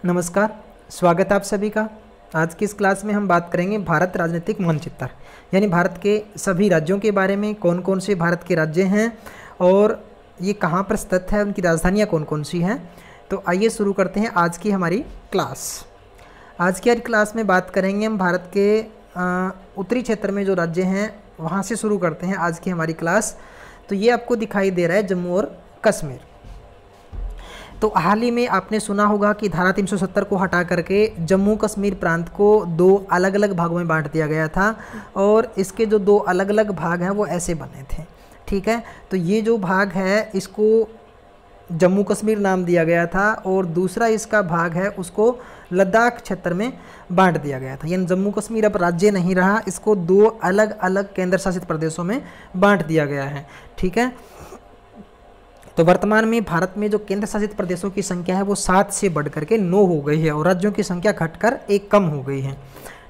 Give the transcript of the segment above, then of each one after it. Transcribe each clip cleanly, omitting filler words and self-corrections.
नमस्कार, स्वागत है आप सभी का। आज की इस क्लास में हम बात करेंगे भारत राजनीतिक मानचित्र, यानी भारत के सभी राज्यों के बारे में। कौन कौन से भारत के राज्य हैं और ये कहाँ पर स्थित है, उनकी राजधानियाँ कौन कौन सी हैं। तो आइए शुरू करते हैं आज की हमारी क्लास। आज की क्लास में बात करेंगे हम भारत के उत्तरी क्षेत्र में जो राज्य हैं वहाँ से शुरू करते हैं आज की हमारी क्लास। तो ये आपको दिखाई दे रहा है जम्मू और कश्मीर। तो हाल ही में आपने सुना होगा कि धारा 370 को हटा करके जम्मू कश्मीर प्रांत को दो अलग अलग भागों में बांट दिया गया था और इसके जो दो अलग अलग भाग हैं वो ऐसे बने थे। ठीक है, तो ये जो भाग है इसको जम्मू कश्मीर नाम दिया गया था और दूसरा इसका भाग है उसको लद्दाख क्षेत्र में बांट दिया गया था। यानी जम्मू कश्मीर अब राज्य नहीं रहा, इसको दो अलग अलग केंद्र शासित प्रदेशों में बांट दिया गया है। ठीक है, तो वर्तमान में भारत में जो केंद्र शासित प्रदेशों की संख्या है वो 7 से बढ़कर के 9 हो गई है और राज्यों की संख्या घटकर 1 कम हो गई है।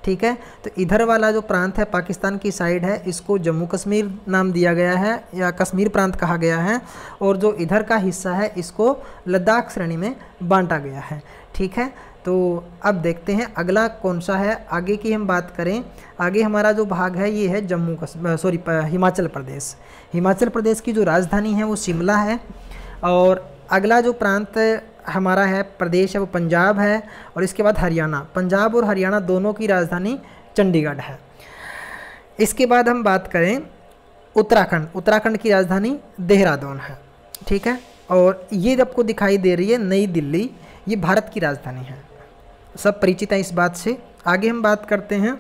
ठीक है, तो इधर वाला जो प्रांत है पाकिस्तान की साइड है इसको जम्मू कश्मीर नाम दिया गया है या कश्मीर प्रांत कहा गया है और जो इधर का हिस्सा है इसको लद्दाख श्रेणी में बांटा गया है। ठीक है, तो अब देखते हैं अगला कौन सा है। आगे की हम बात करें, आगे हमारा जो भाग है ये है हिमाचल प्रदेश। हिमाचल प्रदेश की जो राजधानी है वो शिमला है और अगला जो प्रांत हमारा है प्रदेश है वो पंजाब है और इसके बाद हरियाणा। पंजाब और हरियाणा दोनों की राजधानी चंडीगढ़ है। इसके बाद हम बात करें उत्तराखंड। उत्तराखंड की राजधानी देहरादून है। ठीक है, और ये आपको दिखाई दे रही है नई दिल्ली, ये भारत की राजधानी है। सब परिचित हैं इस बात से। आगे हम बात करते हैं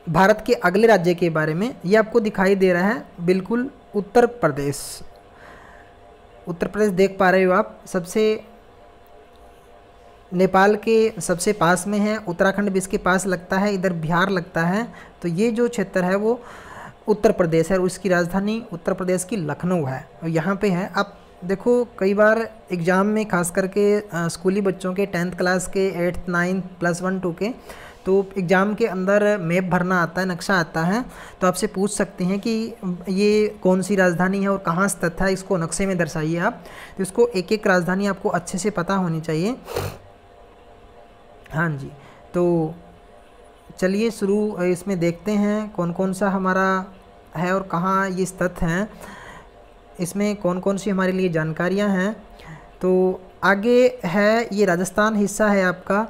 भारत के अगले राज्य के बारे में। ये आपको दिखाई दे रहा है बिल्कुल उत्तर प्रदेश। उत्तर प्रदेश देख पा रहे हो आप, सबसे नेपाल के सबसे पास में है। उत्तराखंड भी इसके पास लगता है, इधर बिहार लगता है। तो ये जो क्षेत्र है वो उत्तर प्रदेश है और उसकी राजधानी उत्तर प्रदेश की लखनऊ है और यहाँ पे है। आप देखो कई बार एग्ज़ाम में खास करके स्कूली बच्चों के 10th क्लास के 8th 9th +1 2 के तो एग्ज़ाम के अंदर मैप भरना आता है, नक्शा आता है। तो आपसे पूछ सकते हैं कि ये कौन सी राजधानी है और कहाँ स्थित है, इसको नक्शे में दर्शाइए आप। तो इसको एक एक राजधानी आपको अच्छे से पता होनी चाहिए। हाँ जी, तो चलिए शुरू इसमें देखते हैं कौन कौन सा हमारा है और कहाँ ये स्थित हैं, इसमें कौन कौन सी हमारे लिए जानकारियाँ हैं। तो आगे है ये राजस्थान हिस्सा है आपका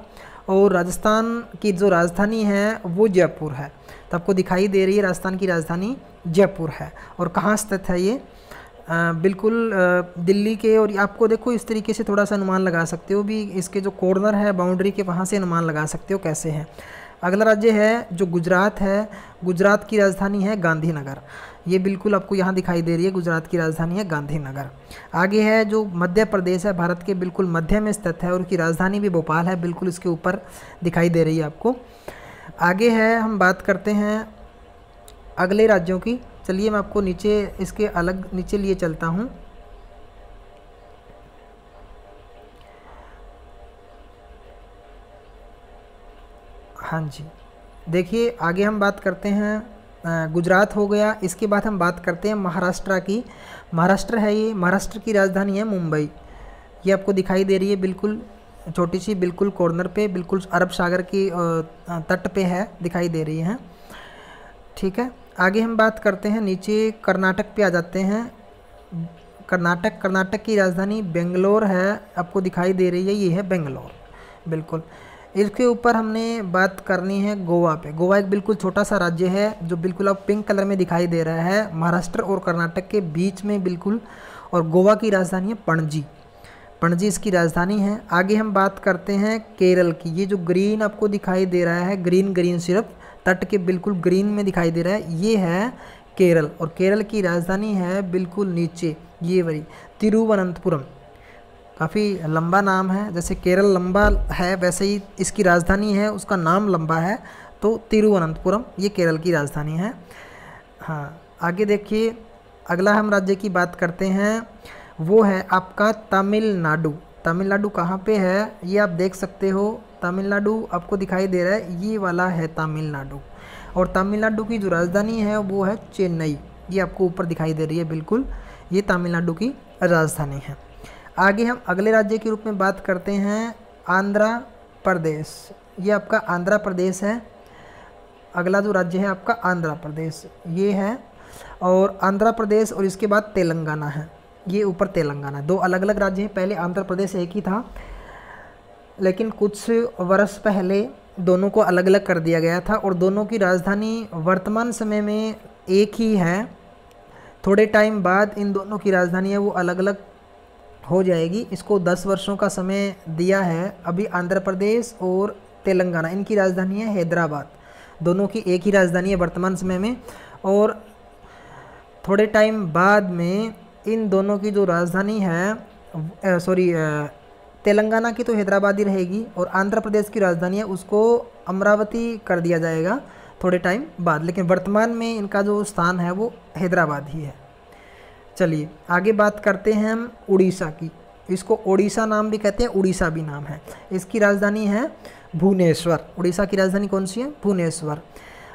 और राजस्थान की जो राजधानी है वो जयपुर है। तो आपको दिखाई दे रही है राजस्थान की राजधानी जयपुर है और कहाँ स्थित है ये बिल्कुल दिल्ली के। और आपको देखो इस तरीके से थोड़ा सा अनुमान लगा सकते हो भी, इसके जो कॉर्नर है बाउंड्री के वहाँ से अनुमान लगा सकते हो कैसे है। अगला राज्य है जो गुजरात है। गुजरात की राजधानी है गांधीनगर। ये बिल्कुल आपको यहाँ दिखाई दे रही है, गुजरात की राजधानी है गांधीनगर। आगे है जो मध्य प्रदेश है, भारत के बिल्कुल मध्य में स्थित है और उसकी राजधानी भी भोपाल है, बिल्कुल इसके ऊपर दिखाई दे रही है आपको। आगे है हम बात करते हैं अगले राज्यों की। चलिए मैं आपको नीचे इसके अलग नीचे लिए चलता हूँ। हाँ जी, देखिए आगे हम बात करते हैं गुजरात हो गया। इसके बाद हम बात करते हैं महाराष्ट्र की। महाराष्ट्र है ये, महाराष्ट्र की राजधानी है मुंबई। ये आपको दिखाई दे रही है बिल्कुल छोटी सी, बिल्कुल कॉर्नर पे, बिल्कुल अरब सागर की तट पे है, दिखाई दे रही है। ठीक है, आगे हम बात करते हैं नीचे कर्नाटक पे आ जाते हैं। कर्नाटक की राजधानी बेंगलोर है, आपको दिखाई दे रही है, ये है बेंगलोर बिल्कुल। इसके ऊपर हमने बात करनी है गोवा पे। गोवा एक बिल्कुल छोटा सा राज्य है जो बिल्कुल अब पिंक कलर में दिखाई दे रहा है, महाराष्ट्र और कर्नाटक के बीच में बिल्कुल। और गोवा की राजधानी है पणजी। पणजी इसकी राजधानी है। आगे हम बात करते हैं केरल की। ये जो ग्रीन आपको दिखाई दे रहा है, ग्रीन सिर्फ तट के बिल्कुल ग्रीन में दिखाई दे रहा है, ये है केरल। और केरल की राजधानी है बिल्कुल नीचे ये वाली तिरुवनंतपुरम। काफ़ी लंबा नाम है, जैसे केरल लंबा है वैसे ही इसकी राजधानी है, उसका नाम लंबा है। तो तिरुवनंतपुरम ये केरल की राजधानी है। हाँ, आगे देखिए अगला हम राज्य की बात करते हैं, वो है आपका तमिलनाडु। तमिलनाडु कहाँ पे है ये आप देख सकते हो। तमिलनाडु आपको दिखाई दे रहा है, ये वाला है तमिलनाडु। और तमिलनाडु की जो राजधानी है वो है चेन्नई। ये आपको ऊपर दिखाई दे रही है बिल्कुल, ये तमिलनाडु की राजधानी है। आगे हम अगले राज्य के रूप में बात करते हैं आंध्र प्रदेश। ये आपका आंध्र प्रदेश है। अगला जो राज्य है आपका आंध्र प्रदेश ये है, और आंध्र प्रदेश और इसके बाद तेलंगाना है। ये ऊपर तेलंगाना, दो अलग अलग राज्य हैं। पहले आंध्र प्रदेश एक ही था, लेकिन कुछ वर्ष पहले दोनों को अलग अलग कर दिया गया था, और दोनों की राजधानी वर्तमान समय में एक ही है। थोड़े टाइम बाद इन दोनों की राजधानी है वो अलग अलग हो जाएगी। इसको 10 वर्षों का समय दिया है। अभी आंध्र प्रदेश और तेलंगाना, इनकी राजधानी है हैदराबाद। दोनों की एक ही राजधानी है वर्तमान समय में, और थोड़े टाइम बाद में इन दोनों की जो राजधानी है, तेलंगाना की तो हैदराबाद ही रहेगी, और आंध्र प्रदेश की राजधानी है उसको अमरावती कर दिया जाएगा थोड़े टाइम बाद, लेकिन वर्तमान में इनका जो स्थान है वो हैदराबाद ही है। चलिए आगे बात करते हैं हम उड़ीसा की। इसको ओडिशा नाम भी कहते हैं, उड़ीसा भी नाम है। इसकी राजधानी है भुवनेश्वर। उड़ीसा की राजधानी कौन सी है? भुवनेश्वर।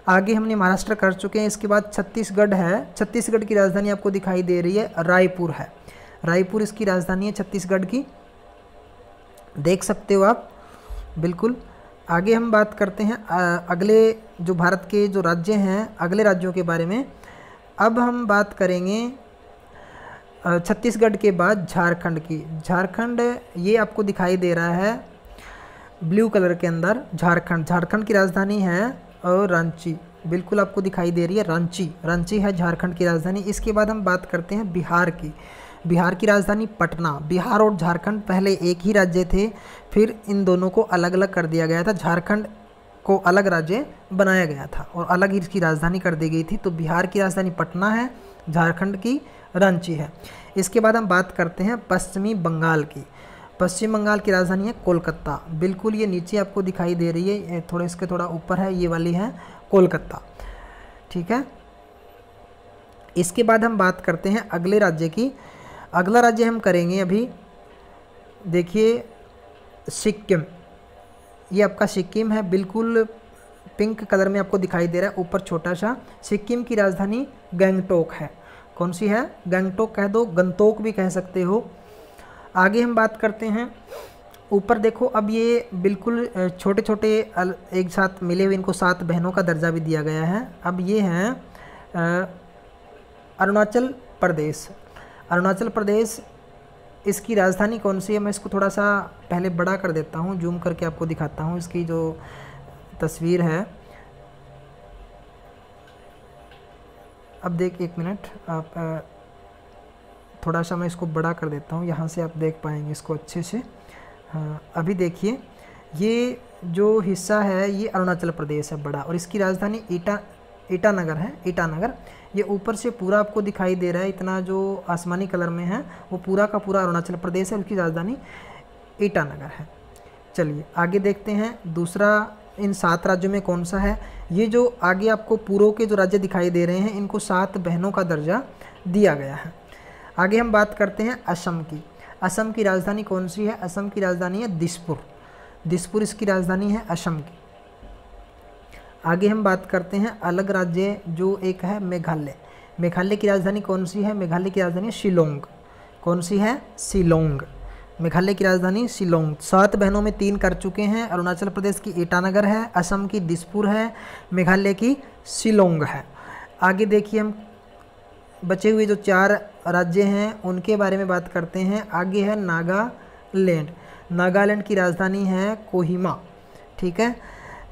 आगे हमने महाराष्ट्र कर चुके हैं। इसके बाद छत्तीसगढ़ है। छत्तीसगढ़ की राजधानी आपको दिखाई दे रही है, रायपुर है। रायपुर इसकी राजधानी है छत्तीसगढ़ की, देख सकते हो आप बिल्कुल। आगे हम बात करते हैं अगले जो भारत के जो राज्य हैं, अगले राज्यों के बारे में। अब हम बात करेंगे छत्तीसगढ़ के बाद झारखंड की। झारखंड ये आपको दिखाई दे रहा है ब्लू कलर के अंदर, झारखंड। झारखंड की राजधानी है और रांची, बिल्कुल आपको दिखाई दे रही है रांची। रांची है झारखंड की राजधानी। इसके बाद हम बात करते हैं बिहार की। बिहार की राजधानी पटना। बिहार और झारखंड पहले एक ही राज्य थे, फिर इन दोनों को अलग अलग कर दिया गया था। झारखंड को अलग राज्य बनाया गया था और अलग ही इसकी राजधानी कर दी गई थी। तो बिहार की राजधानी पटना है, झारखंड की रांची है। इसके बाद हम बात करते हैं पश्चिमी बंगाल की। पश्चिम बंगाल की राजधानी है कोलकाता। बिल्कुल ये नीचे आपको दिखाई दे रही है, ये थोड़ा इसके थोड़ा ऊपर है, ये वाली है कोलकाता, ठीक है। इसके बाद हम बात करते हैं अगले राज्य की। अगला राज्य हम करेंगे अभी, देखिए सिक्किम। ये आपका सिक्किम है, बिल्कुल पिंक कलर में आपको दिखाई दे रहा है, ऊपर छोटा सा। सिक्किम की राजधानी गंगटोक है। कौन सी है? गंगटोक कह दो, गंगटोक भी कह सकते हो। आगे हम बात करते हैं ऊपर, देखो अब ये बिल्कुल छोटे छोटे एक साथ मिले हुए, इनको 7 बहनों का दर्जा भी दिया गया है। अब ये हैं अरुणाचल प्रदेश। अरुणाचल प्रदेश, इसकी राजधानी कौन सी है? मैं इसको थोड़ा सा पहले बड़ा कर देता हूँ, जूम करके आपको दिखाता हूँ इसकी जो तस्वीर है। अब देख, एक मिनट आप, थोड़ा सा मैं इसको बड़ा कर देता हूँ, यहाँ से आप देख पाएंगे इसको अच्छे से। हाँ, अभी देखिए ये जो हिस्सा है ये अरुणाचल प्रदेश है बड़ा, और इसकी राजधानी ईटानगर है। ईटानगर ये ऊपर से पूरा आपको दिखाई दे रहा है, इतना जो आसमानी कलर में है वो पूरा का पूरा अरुणाचल प्रदेश है, उसकी राजधानी ईटानगर है। चलिए आगे देखते हैं दूसरा इन 7 राज्यों में कौन सा है। ये जो आगे आपको पूर्व के जो राज्य दिखाई दे रहे हैं, इनको 7 बहनों का दर्जा दिया गया है। आगे हम बात करते हैं असम की। असम की राजधानी कौन सी है? असम की राजधानी है दिसपुर। दिसपुर इसकी राजधानी है असम की। आगे हम बात करते हैं अलग राज्य जो एक है मेघालय। मेघालय की राजधानी कौन सी है? मेघालय की राजधानी शिलोंग। कौन सी है? शिलोंग। मेघालय की राजधानी शिलोंग। 7 बहनों में 3 कर चुके हैं। अरुणाचल प्रदेश की ईटानगर है, असम की दिसपुर है, मेघालय की शिलोंग है। आगे देखिए हम बचे हुए जो 4 राज्य हैं उनके बारे में बात करते हैं। आगे है नागालैंड। नागालैंड की राजधानी है कोहिमा, ठीक है।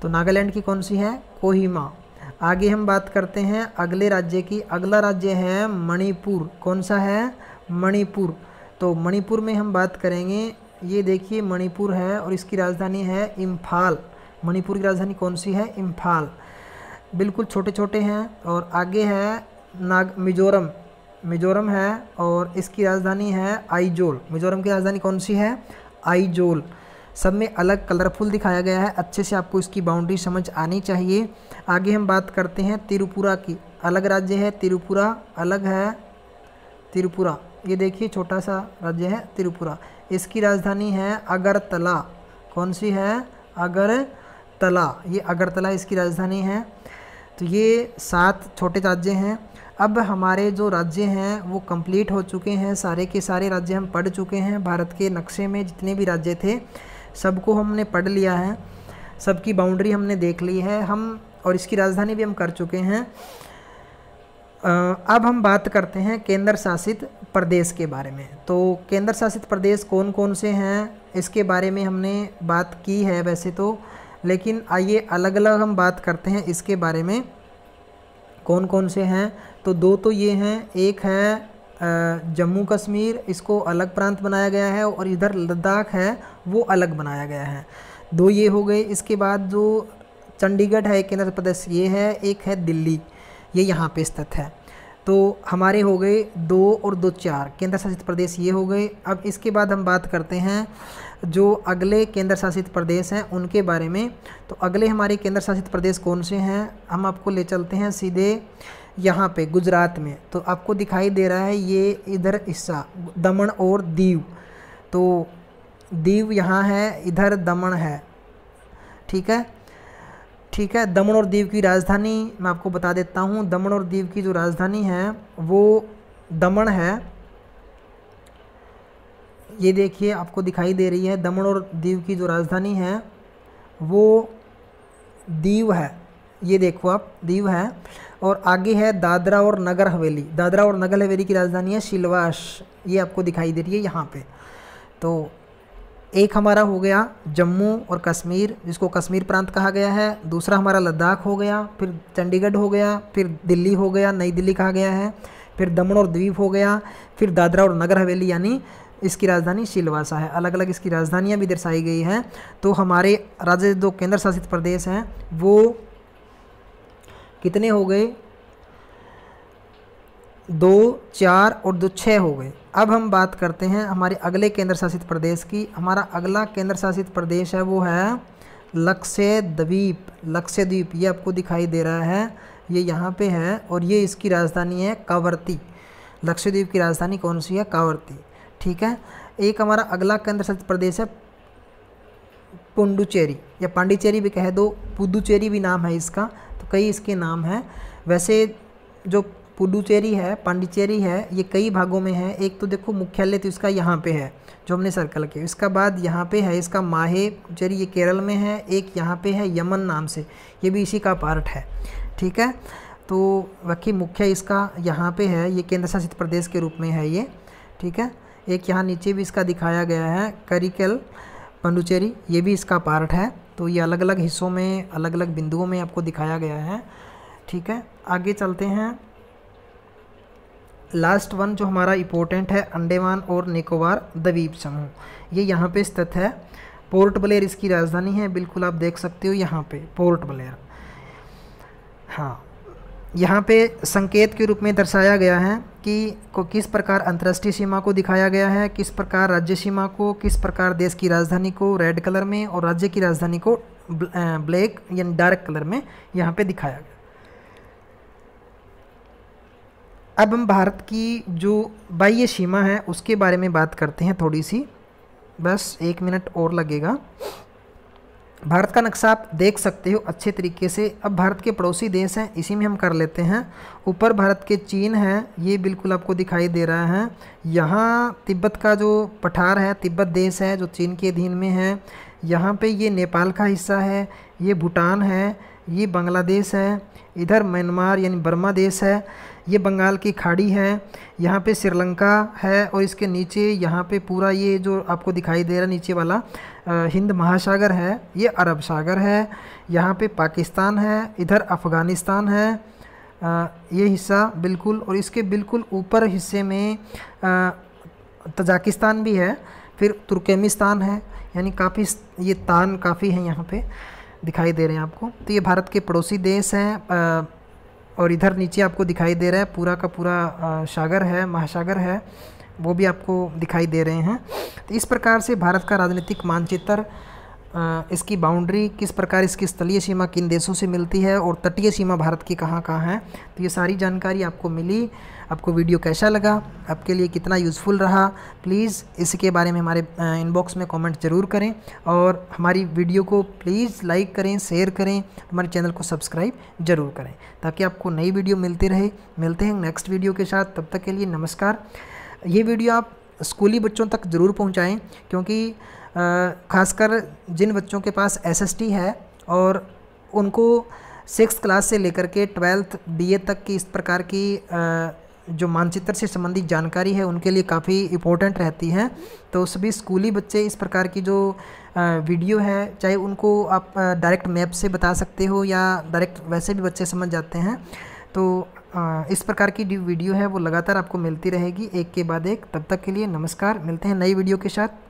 तो नागालैंड की कौन सी है? कोहिमा। आगे हम बात करते हैं अगले राज्य की। अगला राज्य है मणिपुर। कौन सा है? मणिपुर। तो मणिपुर में हम बात करेंगे, ये देखिए मणिपुर है और इसकी राजधानी है इम्फाल। मणिपुर की राजधानी कौन सी है? इम्फाल। बिल्कुल छोटे छोटे हैं। और आगे है मिजोरम। मिजोरम है और इसकी राजधानी है आइजोल। मिजोरम की राजधानी कौन सी है? आइजोल। सब में अलग कलरफुल दिखाया गया है, अच्छे से आपको इसकी बाउंड्री समझ आनी चाहिए। आगे हम बात करते हैं त्रिपुरा की। अलग राज्य है त्रिपुरा, अलग है त्रिपुरा। ये देखिए छोटा सा राज्य है त्रिपुरा। इसकी राजधानी है अगरतला। कौन सी है? अगरतला। ये अगरतला इसकी राजधानी है। तो ये 7 छोटे राज्य हैं। अब हमारे जो राज्य हैं वो कंप्लीट हो चुके हैं, सारे के सारे राज्य हम पढ़ चुके हैं। भारत के नक्शे में जितने भी राज्य थे सबको हमने पढ़ लिया है, सबकी बाउंड्री हमने देख ली है हम, और इसकी राजधानी भी हम कर चुके हैं। अब हम बात करते हैं केंद्र शासित प्रदेश के बारे में। तो केंद्र शासित प्रदेश कौन कौन से हैं इसके बारे में हमने बात की है वैसे तो, लेकिन आइए अलग अलग हम बात करते हैं इसके बारे में कौन कौन से हैं। तो दो तो ये हैं, एक है जम्मू कश्मीर, इसको अलग प्रांत बनाया गया है, और इधर लद्दाख है वो अलग बनाया गया है। दो ये हो गए। इसके बाद जो चंडीगढ़ है केंद्र प्रदेश ये है, एक है दिल्ली, ये यहाँ पे स्थित है। तो हमारे हो गए 2 और 2 4 केंद्र शासित प्रदेश ये हो गए। अब इसके बाद हम बात करते हैं जो अगले केंद्र शासित प्रदेश हैं उनके बारे में। तो अगले हमारे केंद्र शासित प्रदेश कौन से हैं, हम आपको ले चलते हैं सीधे यहाँ पे गुजरात में। तो आपको दिखाई दे रहा है ये इधर हिस्सा दमन और दीव, तो दीव यहाँ है, इधर दमन है, ठीक है, ठीक है। दमन और दीव की राजधानी मैं आपको बता देता हूँ। दमन और दीव की जो राजधानी है वो दमन है, ये देखिए आपको दिखाई दे रही है। दमन और दीव की जो राजधानी है वो दीव है, ये देखो आप दीव है। और आगे है दादरा और नगर हवेली। दादरा और नगर हवेली की राजधानी है सिलवास, ये आपको दिखाई दे रही है यहाँ पे। तो एक हमारा हो गया जम्मू और कश्मीर, जिसको कश्मीर प्रांत कहा गया है। दूसरा हमारा लद्दाख हो गया, फिर चंडीगढ़ हो गया, फिर दिल्ली हो गया, नई दिल्ली कहा गया है, फिर दमन और दीव हो गया, फिर दादरा और नगर हवेली यानी इसकी राजधानी सिलवासा है। अलग अलग इसकी राजधानियाँ भी दर्शाई गई हैं। तो हमारे राज्य जो केंद्र शासित प्रदेश हैं वो कितने हो गए, 2 4 और 2 6 हो गए। अब हम बात करते हैं हमारे अगले केंद्र शासित प्रदेश की। हमारा अगला केंद्र शासित प्रदेश है वो है लक्षद्वीप। लक्षद्वीप ये आपको दिखाई दे रहा है, ये यहाँ पे है, और ये इसकी राजधानी है कावरती। लक्षद्वीप की राजधानी कौन सी है, कावरती, ठीक है। एक हमारा अगला केंद्र शासित प्रदेश है पुडुचेरी, या पांडिचेरी भी कह दो, पुदुचेरी भी नाम है इसका, तो कई इसके नाम हैं। वैसे जो पुडुचेरी है, पांडिचेरी है, ये कई भागों में है। एक तो देखो मुख्यालय तो इसका यहाँ पे है जो हमने सर्कल किया। इसका बाद यहाँ पे है इसका माहे पुडुचेरी, ये केरल में है। एक यहाँ पे है यमन नाम से, ये भी इसी का पार्ट है, ठीक है। तो बाकी मुख्य इसका यहाँ पे है, ये केंद्र शासित प्रदेश के रूप में है ये, ठीक है। एक यहाँ नीचे भी इसका दिखाया गया है करिकल पुडुचेरी, ये भी इसका पार्ट है। तो ये अलग अलग हिस्सों में अलग अलग बिंदुओं में आपको दिखाया गया है, ठीक है। आगे चलते हैं। लास्ट वन जो हमारा इम्पोर्टेंट है, अंडमान और निकोबार द्वीप समूह, ये यहाँ पे स्थित है। पोर्ट ब्लेयर इसकी राजधानी है, बिल्कुल आप देख सकते हो यहाँ पे पोर्ट ब्लेयर। हाँ, यहाँ पे संकेत के रूप में दर्शाया गया है कि किस प्रकार अंतर्राष्ट्रीय सीमा को दिखाया गया है, किस प्रकार राज्य सीमा को, किस प्रकार देश की राजधानी को रेड कलर में और राज्य की राजधानी को ब्लैक यानी डार्क कलर में यहाँ पे दिखाया गया। अब हम भारत की जो बाह्य सीमा है उसके बारे में बात करते हैं थोड़ी सी, बस 1 मिनट और लगेगा। भारत का नक्शा आप देख सकते हो अच्छे तरीके से। अब भारत के पड़ोसी देश हैं, इसी में हम कर लेते हैं। ऊपर भारत के चीन है, ये बिल्कुल आपको दिखाई दे रहा है। यहाँ तिब्बत का जो पठार है, तिब्बत देश है जो चीन के अधीन में है। यहाँ पे ये नेपाल का हिस्सा है, ये भूटान है, ये बांग्लादेश है, इधर म्यांमार यानी बर्मा देश है, ये बंगाल की खाड़ी है, यहाँ पे श्रीलंका है, और इसके नीचे यहाँ पे पूरा ये जो आपको दिखाई दे रहा नीचे वाला हिंद महासागर है, ये अरब सागर है। यहाँ पे पाकिस्तान है, इधर अफ़गानिस्तान है, ये हिस्सा बिल्कुल, और इसके बिल्कुल ऊपर हिस्से में तजाकिस्तान भी है, फिर तुर्कमेनिस्तान है, यानी काफ़ी ये तान काफ़ी हैं यहाँ पे दिखाई दे रहे हैं आपको। तो ये भारत के पड़ोसी देश हैं। और इधर नीचे आपको दिखाई दे रहा है पूरा का पूरा सागर है, महासागर है, वो भी आपको दिखाई दे रहे हैं। तो इस प्रकार से भारत का राजनीतिक मानचित्र इसकी बाउंड्री किस प्रकार, इसकी स्थलीय सीमा किन देशों से मिलती है और तटीय सीमा भारत की कहाँ कहाँ है। तो ये सारी जानकारी आपको मिली। आपको वीडियो कैसा लगा, आपके लिए कितना यूज़फुल रहा, प्लीज़ इसके बारे में हमारे इनबॉक्स में कमेंट ज़रूर करें और हमारी वीडियो को प्लीज़ लाइक करें, शेयर करें, हमारे चैनल को सब्सक्राइब ज़रूर करें ताकि आपको नई वीडियो मिलती रहे। मिलते हैं नेक्स्ट वीडियो के साथ, तब तक के लिए नमस्कार। ये वीडियो आप स्कूली बच्चों तक ज़रूर पहुँचाएँ क्योंकि खासकर जिन बच्चों के पास SST है और उनको 6th क्लास से लेकर के 12th BA तक की इस प्रकार की जो मानचित्र से संबंधित जानकारी है उनके लिए काफ़ी इम्पोर्टेंट रहती है। तो सभी स्कूली बच्चे इस प्रकार की जो वीडियो है, चाहे उनको आप डायरेक्ट मैप से बता सकते हो या डायरेक्ट वैसे भी बच्चे समझ जाते हैं। तो इस प्रकार की वीडियो है वो लगातार आपको मिलती रहेगी एक के बाद एक। तब तक के लिए नमस्कार, मिलते हैं नई वीडियो के साथ।